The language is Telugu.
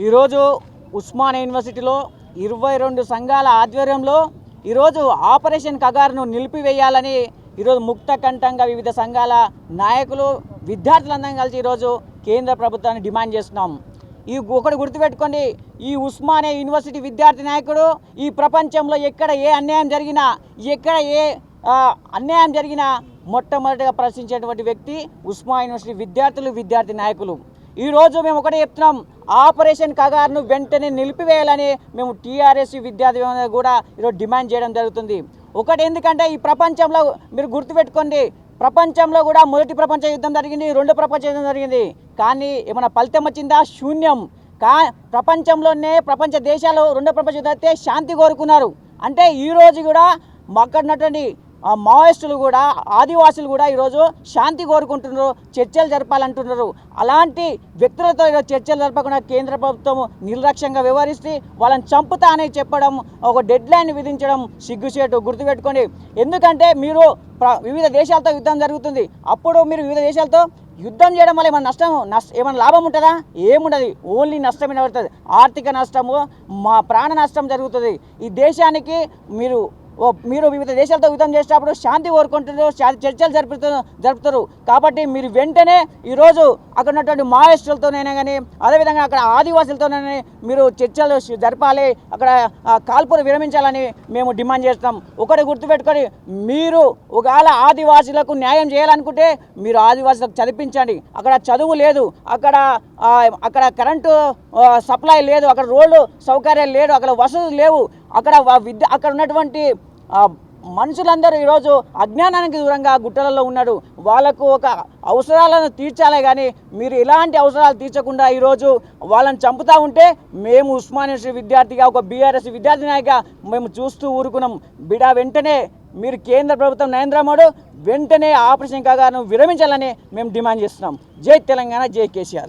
ఈరోజు ఉస్మానియా యూనివర్సిటీలో 22 సంఘాల ఆధ్వర్యంలో ఈరోజు ఆపరేషన్ కగారును నిలిపివేయాలని ఈరోజు ముక్తకంఠంగా వివిధ సంఘాల నాయకులు విద్యార్థులందరం కలిసి ఈరోజు కేంద్ర ప్రభుత్వాన్ని డిమాండ్ చేస్తున్నాం. ఈ ఒకటి గుర్తుపెట్టుకోండి, ఈ ఉస్మానియా యూనివర్సిటీ విద్యార్థి నాయకుడు ఈ ప్రపంచంలో ఎక్కడ ఏ అన్యాయం జరిగినా మొట్టమొదటిగా ప్రశ్నించేటువంటి వ్యక్తి ఉస్మానియా యూనివర్సిటీ విద్యార్థులు, విద్యార్థి నాయకులు. ఈరోజు మేము ఒకటే చెప్తున్నాం, ఆపరేషన్ కగారును వెంటనే నిలిపివేయాలని మేము టీఆర్ఎస్ విద్యార్థి కూడా ఈరోజు డిమాండ్ చేయడం జరుగుతుంది. ఒకటి ఎందుకంటే ఈ ప్రపంచంలో మీరు గుర్తుపెట్టుకోండి, ప్రపంచంలో కూడా మొదటి ప్రపంచ యుద్ధం జరిగింది, రెండో ప్రపంచ యుద్ధం జరిగింది, కానీ ఏమైనా ఫలితం వచ్చిందా? శూన్యం. ప్రపంచ దేశాలు రెండో ప్రపంచ యుద్ధం అయితే శాంతి కోరుకున్నారు. అంటే ఈరోజు కూడా అక్కడ ఉన్నటువంటి మావోయిస్టులు కూడా, ఆదివాసులు కూడా ఈరోజు శాంతి కోరుకుంటున్నారు, చర్చలు జరపాలంటున్నారు. అలాంటి వ్యక్తులతో ఈరోజు చర్చలు జరపకుండా కేంద్ర ప్రభుత్వం నిర్లక్ష్యంగా వ్యవహరిస్తే వాళ్ళని చంపుతా అని చెప్పడం, ఒక డెడ్ లైన్ విధించడం సిగ్గుచేటు. గుర్తుపెట్టుకోండి, ఎందుకంటే మీరు వివిధ దేశాలతో యుద్ధం జరుగుతుంది, అప్పుడు మీరు వివిధ దేశాలతో యుద్ధం చేయడం వల్ల ఏమైనా లాభం ఉంటుందా? ఏముండదు, ఓన్లీ నష్టమే పడుతుంది. ఆర్థిక నష్టము, ప్రాణ నష్టం జరుగుతుంది. ఈ దేశానికి మీరు వివిధ దేశాలతో యుద్ధం చేసేటప్పుడు శాంతి కోరుకుంటున్నారు, చర్చలు జరుపుతారు. కాబట్టి మీరు వెంటనే ఈరోజు అక్కడ ఉన్నటువంటి మావోయిస్టులతోనైనా కానీ, అదేవిధంగా అక్కడ ఆదివాసులతోనైనా మీరు చర్చలు జరపాలి, అక్కడ కాల్పులు విరమించాలని మేము డిమాండ్ చేస్తాం. ఒకటి గుర్తుపెట్టుకొని, మీరు ఒకవేళ ఆదివాసులకు న్యాయం చేయాలనుకుంటే మీరు ఆదివాసులకు చదివించండి. అక్కడ చదువు లేదు, అక్కడ కరెంటు సప్లై లేదు, అక్కడ రోడ్లు సౌకర్యాలు లేదు, అక్కడ వసతులు లేవు, అక్కడ ఉన్నటువంటి మనుషులందరూ ఈరోజు అజ్ఞానానికి దూరంగా గుట్టలలో ఉన్నారు. వాళ్ళకు ఒక అవసరాలను తీర్చాలే కానీ మీరు ఇలాంటి అవసరాలు తీర్చకుండా ఈరోజు వాళ్ళని చంపుతూ ఉంటే మేము ఉస్మానియా విద్యార్థిగా, ఒక బీఆర్ఎస్ విద్యార్థి నాయకుగా మేము చూస్తూ ఊరుకున్నాం. వెంటనే మీరు కేంద్ర ప్రభుత్వం నరేంద్ర మోడీ వెంటనే ఆపరేషన్ కగారును విరమించాలని మేము డిమాండ్ చేస్తున్నాం. జై తెలంగాణ, జై కేసీఆర్.